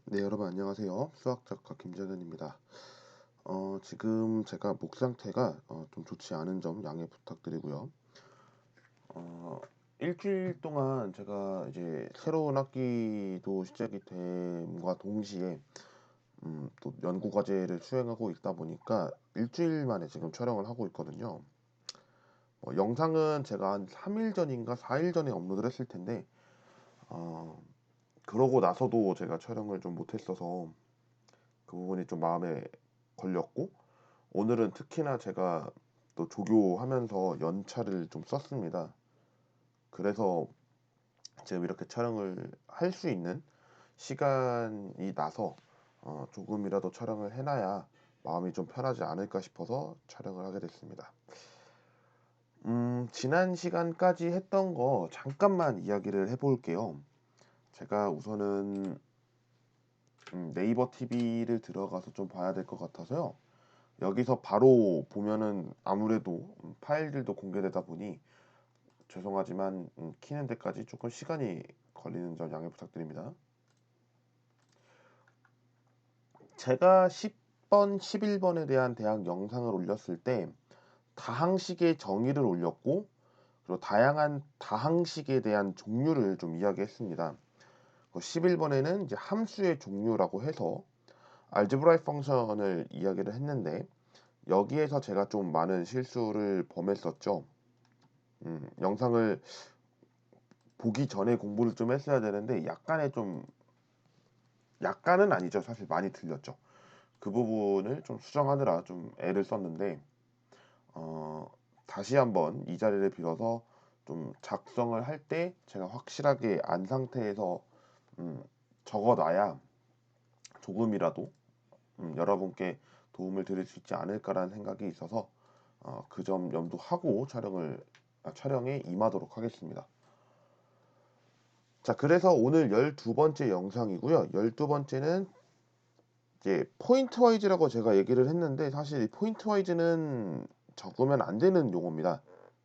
네, 여러분 안녕하세요. 수학작가 김정현입니다. 지금 제가 목 상태가 좀 좋지 않은 점 양해 부탁드리고요. 어, 일주일 동안 제가 이제 새로운 학기도 시작이 됨과 동시에 또 연구 과제를 수행하고 있다 보니까 일주일 만에 지금 촬영을 하고 있거든요. 영상은 제가 한 3일 전인가 4일 전에 업로드를 했을 텐데 어, 그러고 나서도 제가 촬영을 좀 못했어서 그 부분이 좀 마음에 걸렸고, 오늘은 특히나 제가 또 조교하면서 연차를 좀 썼습니다. 그래서 지금 이렇게 촬영을 할 수 있는 시간이 나서 조금이라도 촬영을 해놔야 마음이 좀 편하지 않을까 싶어서 촬영을 하게 됐습니다. 지난 시간까지 했던 거 잠깐만 이야기를 해볼게요. 제가 우선은 네이버 TV를 들어가서 좀 봐야 될 것 같아서요. 여기서 바로 보면은 아무래도 파일들도 공개되다 보니 죄송하지만 키는 데까지 조금 시간이 걸리는 점 양해 부탁드립니다. 제가 10번, 11번에 대한 대학 영상을 올렸을 때 다항식의 정의를 올렸고, 그리고 다양한 다항식에 대한 종류를 좀 이야기했습니다. 11번에는 이제 함수의 종류라고 해서 알제브라이크 펑션을 이야기를 했는데, 여기에서 제가 좀 많은 실수를 범했었죠. 영상을 보기 전에 공부를 좀 했어야 되는데 약간은 아니죠. 사실 많이 틀렸죠. 그 부분을 좀 수정하느라 좀 애를 썼는데 어, 다시 한번 이 자리를 빌어서 좀 작성을 할 때 제가 확실하게 안 상태에서 음, 적어놔야 조금이라도 여러분께 도움을 드릴 수 있지 않을까라는 생각이 있어서 그 점 염두하고 촬영에 임하도록 하겠습니다. 자, 그래서 오늘 12번째 영상이고요. 12번째는 이제 포인트 와이즈라고 제가 얘기를 했는데, 사실 이 포인트 와이즈는 적으면 안 되는 용어입니다.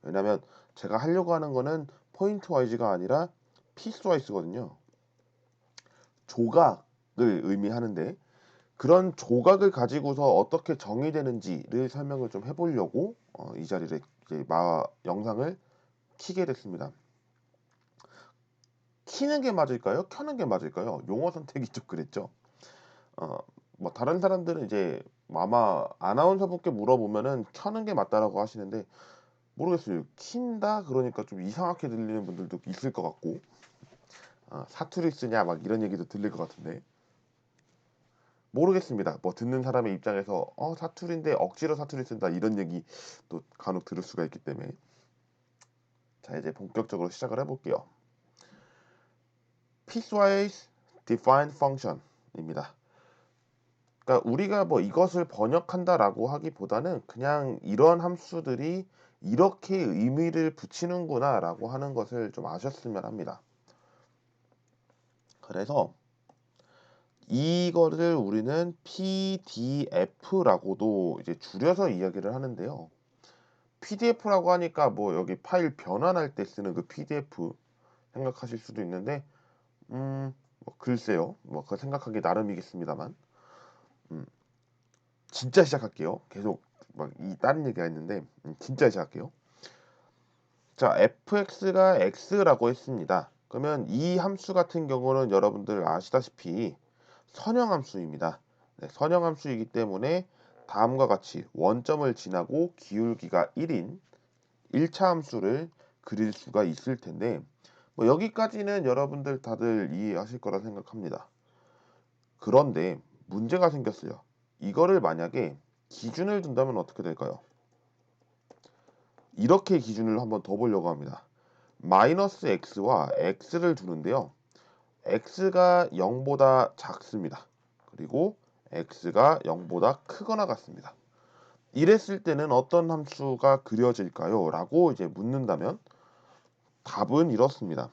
왜냐면 제가 하려고 하는 거는 포인트 와이즈가 아니라 피스 와이즈거든요. 조각을 의미하는데, 그런 조각을 가지고서 어떻게 정의되는지를 설명을 좀 해보려고 이 자리를 이제 영상을 키게 됐습니다. 키는 게 맞을까요? 켜는 게 맞을까요? 용어 선택이 좀 그랬죠. 어, 뭐 다른 사람들은 이제 아마 아나운서분께 물어보면은 켜는 게 맞다라고 하시는데, 모르겠어요. 킨다 그러니까 좀 이상하게 들리는 분들도 있을 것 같고, 사투리 쓰냐 막 이런 얘기도 들릴 것 같은데 모르겠습니다. 뭐 듣는 사람의 입장에서 사투리인데 억지로 사투리 쓴다 이런 얘기 또 간혹 들을 수가 있기 때문에. 자, 이제 본격적으로 시작을 해볼게요. Piecewise Defined Function입니다. 그러니까 우리가 뭐 이것을 번역한다라고 하기보다는 그냥 이런 함수들이 이렇게 의미를 붙이는구나라고 하는 것을 좀 아셨으면 합니다. 그래서 이거를 우리는 PDF라고도 이제 줄여서 이야기를 하는데요. PDF라고 하니까 뭐 여기 파일 변환할 때 쓰는 그 PDF 생각하실 수도 있는데, 뭐 글쎄요. 뭐 그거 생각하기 나름이겠습니다만. 음, 진짜 시작할게요. 계속 막 이 다른 얘기가 있는데 진짜 시작할게요. 자, fx가 x라고 했습니다. 그러면 이 함수 같은 경우는 여러분들 아시다시피 선형함수입니다. 네, 선형함수이기 때문에 다음과 같이 원점을 지나고 기울기가 1인 1차 함수를 그릴 수가 있을 텐데, 뭐 여기까지는 여러분들 다들 이해하실 거라 생각합니다. 그런데 문제가 생겼어요. 이거를 만약에 기준을 둔다면 어떻게 될까요? 이렇게 기준을 한번 더 보려고 합니다. 마이너스 x와 x를 두는데요. x가 0보다 작습니다. 그리고 x가 0보다 크거나 같습니다. 이랬을 때는 어떤 함수가 그려질까요? 라고 이제 묻는다면 답은 이렇습니다.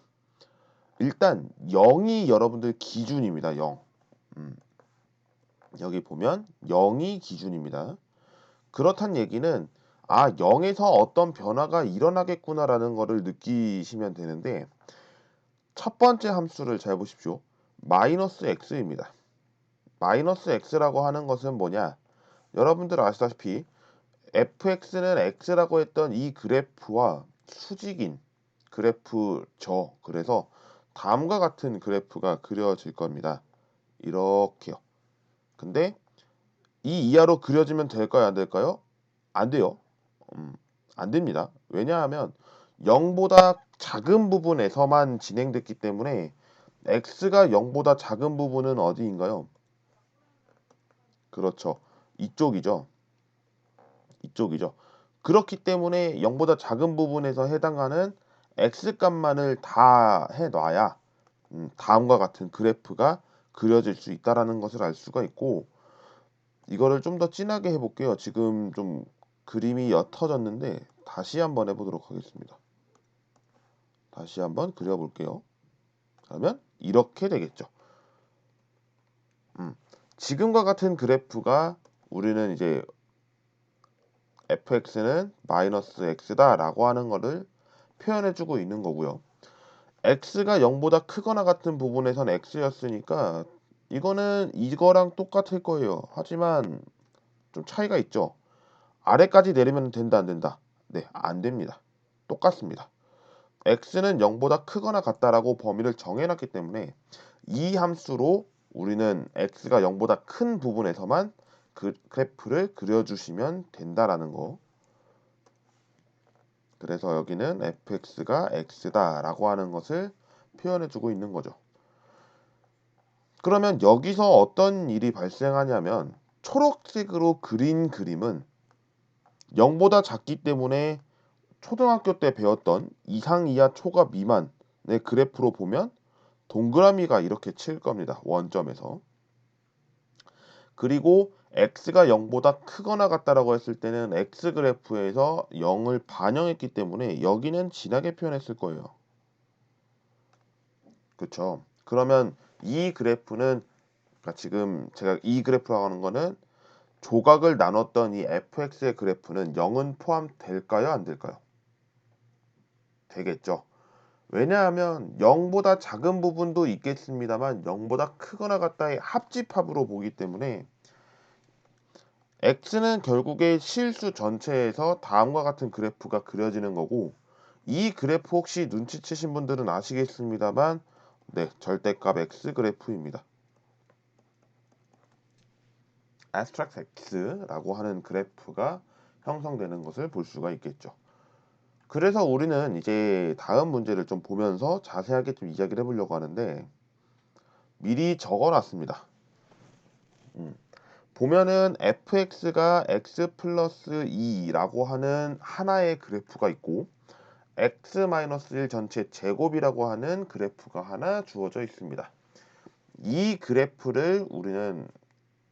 일단 0이 여러분들 기준입니다. 0. 여기 보면 0이 기준입니다. 그렇단 얘기는 0에서 어떤 변화가 일어나겠구나라는 것을 느끼시면 되는데, 첫 번째 함수를 잘 보십시오. 마이너스 x입니다. 마이너스 x라고 하는 것은 뭐냐? 여러분들 아시다시피 fx는 x라고 했던 이 그래프와 수직인 그래프죠. 그래서 다음과 같은 그래프가 그려질 겁니다. 이렇게요. 근데 이 이하로 그려지면 될까요? 안 될까요? 안 돼요. 안 됩니다. 왜냐하면 0보다 작은 부분에서만 진행됐기 때문에 x가 0보다 작은 부분은 어디인가요? 그렇죠. 이쪽이죠. 이쪽이죠. 그렇기 때문에 0보다 작은 부분에서 해당하는 x값만을 다 해놔야 다음과 같은 그래프가 그려질 수 있다라는 것을 알 수가 있고, 이거를 좀 더 진하게 해볼게요. 지금 좀 그림이 옅어졌는데 다시 한번 해보도록 하겠습니다. 다시 한번 그려볼게요. 그러면 이렇게 되겠죠. 지금과 같은 그래프가 우리는 이제 fx는 마이너스 x다 라고 하는 거를 표현해주고 있는 거고요. x가 0보다 크거나 같은 부분에선 x였으니까 이거는 이거랑 똑같을 거예요. 하지만 좀 차이가 있죠. 아래까지 내리면 된다 안 된다? 네, 안 됩니다. 똑같습니다. x는 0보다 크거나 같다라고 범위를 정해놨기 때문에 이 함수로 우리는 x가 0보다 큰 부분에서만 그 그래프를 그려주시면 된다라는 거. 그래서 여기는 fx가 x다라고 하는 것을 표현해주고 있는 거죠. 그러면 여기서 어떤 일이 발생하냐면 초록색으로 그린 그림은 0보다 작기 때문에 초등학교 때 배웠던 이상 이하 초과 미만의 그래프로 보면 동그라미가 이렇게 칠 겁니다. 원점에서. 그리고 x가 0보다 크거나 같다라고 했을 때는 x 그래프에서 0을 반영했기 때문에 여기는 진하게 표현했을 거예요. 그렇죠? 그러면 이 그래프는, 그러니까 지금 제가 이 그래프라고 하는 거는 조각을 나눴던 이 fx의 그래프는 0은 포함될까요? 안 될까요? 되겠죠. 왜냐하면 0보다 작은 부분도 있겠습니다만 0보다 크거나 같다의 합집합으로 보기 때문에 x는 결국에 실수 전체에서 다음과 같은 그래프가 그려지는 거고, 이 그래프 혹시 눈치채신 분들은 아시겠습니다만 네, 절대값 x 그래프입니다. abstract x라고 하는 그래프가 형성되는 것을 볼 수가 있겠죠. 그래서 우리는 이제 다음 문제를 좀 보면서 자세하게 좀 이야기를 해보려고 하는데 미리 적어놨습니다. 보면은 fx가 x 플러스 2라고 하는 하나의 그래프가 있고 x-1 전체 제곱이라고 하는 그래프가 하나 주어져 있습니다. 이 그래프를 우리는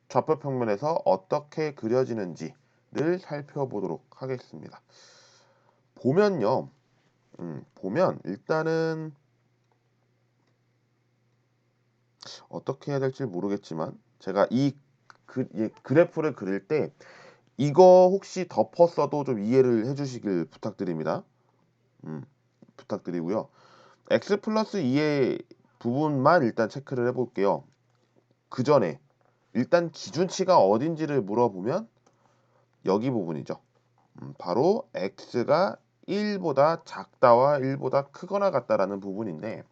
좌표 평면에서 어떻게 그려지는지를 살펴보도록 하겠습니다. 보면요, 보면 일단은 어떻게 해야 될지 모르겠지만 제가 이 그래프를 그릴 때 이거 혹시 덮었어도 좀 이해를 해주시길 부탁드립니다. 부탁드리고요. x 플러스 2의 부분만 일단 체크를 해볼게요. 그 전에 일단 기준치가 어딘지를 물어보면 여기 부분이죠. 바로 x가 1보다 작다와 1보다 크거나 같다라는 부분인데,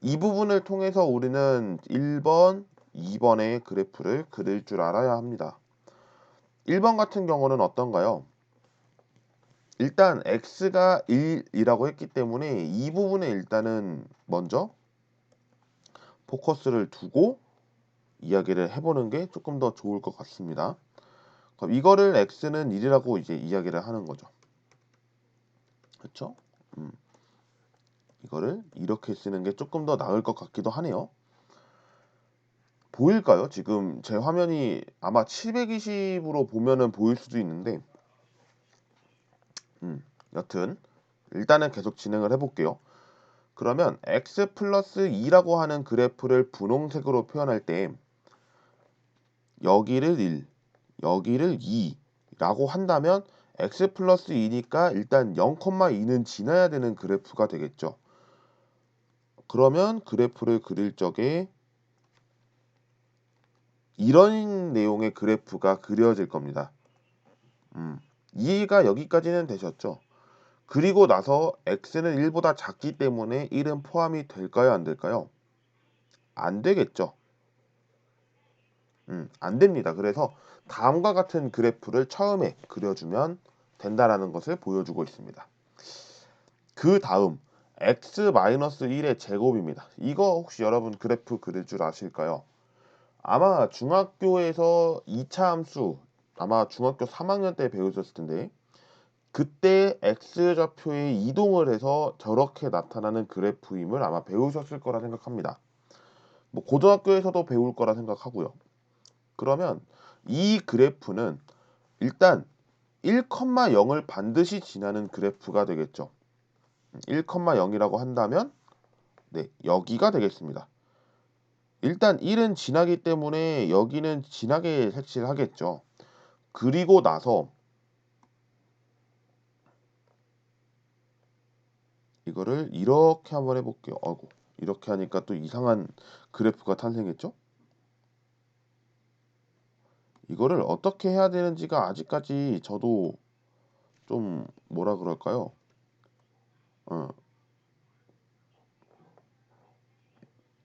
이 부분을 통해서 우리는 1번, 2번의 그래프를 그릴 줄 알아야 합니다. 1번 같은 경우는 어떤가요? 일단 x가 1이라고 했기 때문에 이 부분에 일단은 먼저 포커스를 두고 이야기를 해보는 게 조금 더 좋을 것 같습니다. 그럼 이거를 x는 1이라고 이제 이야기를 하는 거죠. 그렇죠? 이거를 이렇게 쓰는 게 조금 더 나을 것 같기도 하네요. 보일까요? 지금 제 화면이 아마 720으로 보면은 보일 수도 있는데, 여튼 일단은 계속 진행을 해볼게요. 그러면 x 플러스 2라고 하는 그래프를 분홍색으로 표현할 때 여기를 1, 여기를 2라고 한다면 x 플러스 2니까 일단 0,2는 지나야 되는 그래프가 되겠죠. 그러면 그래프를 그릴 적에 이런 내용의 그래프가 그려질 겁니다. 이해가 여기까지는 되셨죠? 그리고 나서 x는 1보다 작기 때문에 1은 포함이 될까요? 안 될까요? 안 되겠죠. 안 됩니다. 그래서 다음과 같은 그래프를 처음에 그려주면 된다라는 것을 보여주고 있습니다. 그 다음 x-1의 제곱입니다. 이거 혹시 여러분 그래프 그릴 줄 아실까요? 아마 중학교에서 2차 함수 아마 중학교 3학년 때 배우셨을 텐데 그때 x좌표에 이동을 해서 저렇게 나타나는 그래프임을 아마 배우셨을 거라 생각합니다. 뭐 고등학교에서도 배울 거라 생각하고요. 그러면 이 그래프는 일단 1,0을 반드시 지나는 그래프가 되겠죠. 1,0이라고 한다면 네, 여기가 되겠습니다. 일단 1은 지나기 때문에 여기는 지나게 색칠을 하겠죠. 그리고 나서 이거를 이렇게 한번 해볼게요. 아이고, 이렇게 하니까 또 이상한 그래프가 탄생했죠. 이거를 어떻게 해야 되는지가 아직까지 저도 좀 뭐라 그럴까요? 어,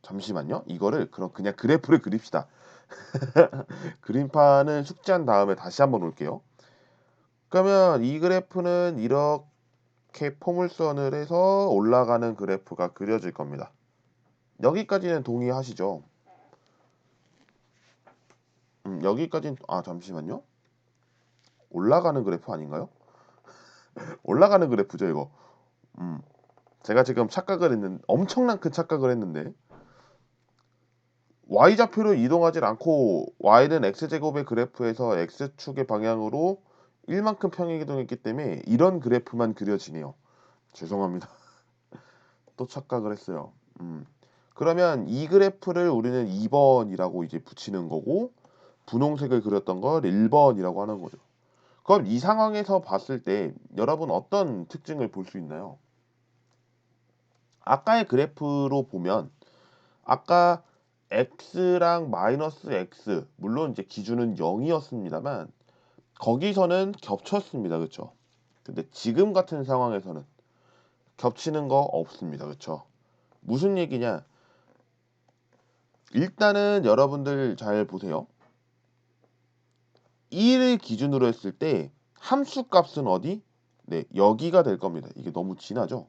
잠시만요. 이거를 그럼 그냥 그래프를 그립시다. 그림판은 숙지한 다음에 다시 한번 올게요. 그러면 이 그래프는 이렇게 포물선을 해서 올라가는 그래프가 그려질 겁니다. 여기까지는 동의하시죠? 여기까지는 잠시만요. 올라가는 그래프 아닌가요? 올라가는 그래프죠, 이거. 음, 제가 지금 착각을 했는데 엄청난 큰 착각을 했는데 y좌표로 이동하지 않고 y는 x제곱의 그래프에서 x축의 방향으로 1만큼 평행이동했기 때문에 이런 그래프만 그려지네요. 죄송합니다. 또 착각을 했어요. 그러면 이 그래프를 우리는 2번이라고 이제 붙이는 거고 분홍색을 그렸던 걸 1번이라고 하는 거죠. 그럼 이 상황에서 봤을 때 여러분 어떤 특징을 볼 수 있나요? 아까의 그래프로 보면 아까 x랑 마이너스 x 물론 이제 기준은 0이었습니다만 거기서는 겹쳤습니다. 그렇죠? 근데 지금 같은 상황에서는 겹치는 거 없습니다. 그렇죠? 무슨 얘기냐? 일단은 여러분들 잘 보세요. 1을 기준으로 했을 때 함수 값은 어디? 네, 여기가 될 겁니다. 이게 너무 진하죠?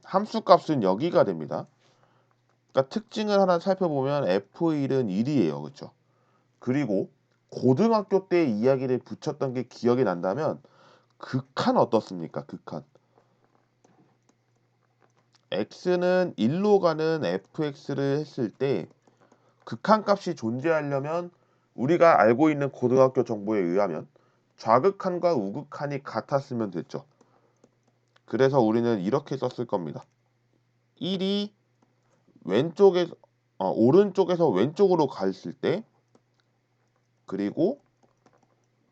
함수 값은 여기가 됩니다. 그러니까 특징을 하나 살펴보면 F1은 1이에요. 그렇죠? 그리고 고등학교 때 이야기를 붙였던 게 기억이 난다면 극한 어떻습니까? 극한. x는 1로 가는 fx를 했을 때 극한 값이 존재하려면 우리가 알고 있는 고등학교 정보에 의하면 좌극한과 우극한이 같았으면 됐죠. 그래서 우리는 이렇게 썼을 겁니다. 1이 왼쪽에서 오른쪽에서 왼쪽으로 갔을 때 그리고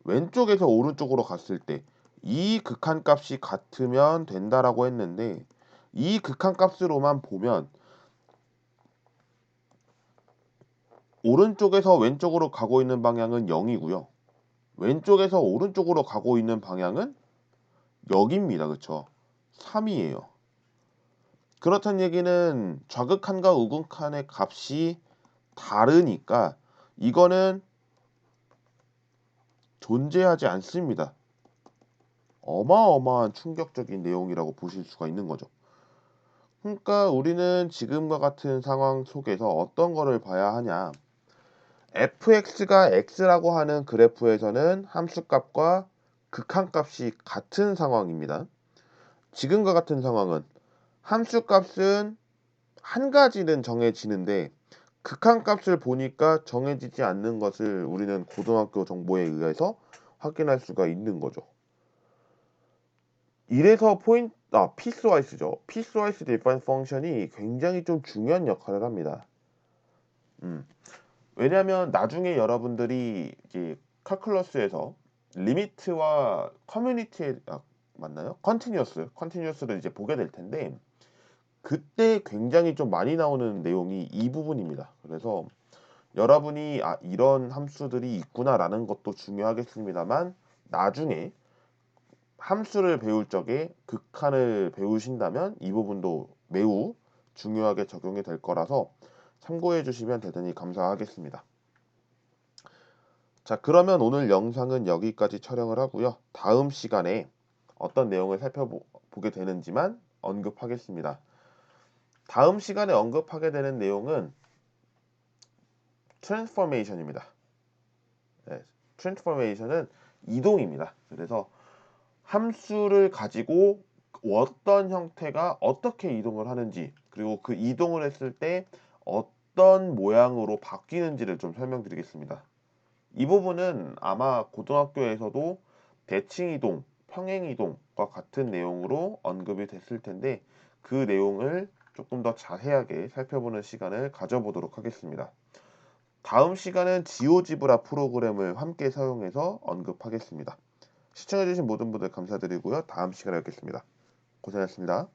왼쪽에서 오른쪽으로 갔을 때 이 극한값이 같으면 된다라고 했는데 이 극한값으로만 보면 오른쪽에서 왼쪽으로 가고 있는 방향은 0이고요. 왼쪽에서 오른쪽으로 가고 있는 방향은 여기입니다. 그쵸? 3이에요. 그렇다는 얘기는 좌극한과 우극한의 값이 다르니까 이거는 존재하지 않습니다. 어마어마한 충격적인 내용이라고 보실 수가 있는 거죠. 그러니까 우리는 지금과 같은 상황 속에서 어떤 거를 봐야 하냐. fx가 x라고 하는 그래프에서는 함수값과 극한값이 같은 상황입니다. 지금과 같은 상황은 함수값은 한 가지는 정해지는데 극한값을 보니까 정해지지 않는 것을 우리는 고등학교 정보에 의해서 확인할 수가 있는 거죠. 이래서 피스와이스죠. 피스와이스 디파인 펑션이 굉장히 좀 중요한 역할을 합니다. 왜냐하면 나중에 여러분들이 이제 칼큘러스에서 리미트와 커뮤니티에 맞나요? 컨티뉴어스를 이제 보게 될 텐데 그때 굉장히 좀 많이 나오는 내용이 이 부분입니다. 그래서 여러분이 이런 함수들이 있구나라는 것도 중요하겠습니다만 나중에 함수를 배울 적에 극한을 배우신다면 이 부분도 매우 중요하게 적용이 될 거라서 참고해 주시면 대단히 감사하겠습니다. 자, 그러면 오늘 영상은 여기까지 촬영을 하고요. 다음 시간에 어떤 내용을 살펴보게 되는지만 언급하겠습니다. 다음 시간에 언급하게 되는 내용은 트랜스포메이션입니다. 네, 트랜스포메이션은 이동입니다. 그래서 함수를 가지고 어떤 형태가 어떻게 이동을 하는지, 그리고 그 이동을 했을 때 어떤 모양으로 바뀌는지를 좀 설명드리겠습니다. 이 부분은 아마 고등학교에서도 대칭이동, 평행이동과 같은 내용으로 언급이 됐을 텐데 그 내용을 조금 더 자세하게 살펴보는 시간을 가져보도록 하겠습니다. 다음 시간은 지오지브라 프로그램을 함께 사용해서 언급하겠습니다. 시청해주신 모든 분들 감사드리고요. 다음 시간에 뵙겠습니다. 고생하셨습니다.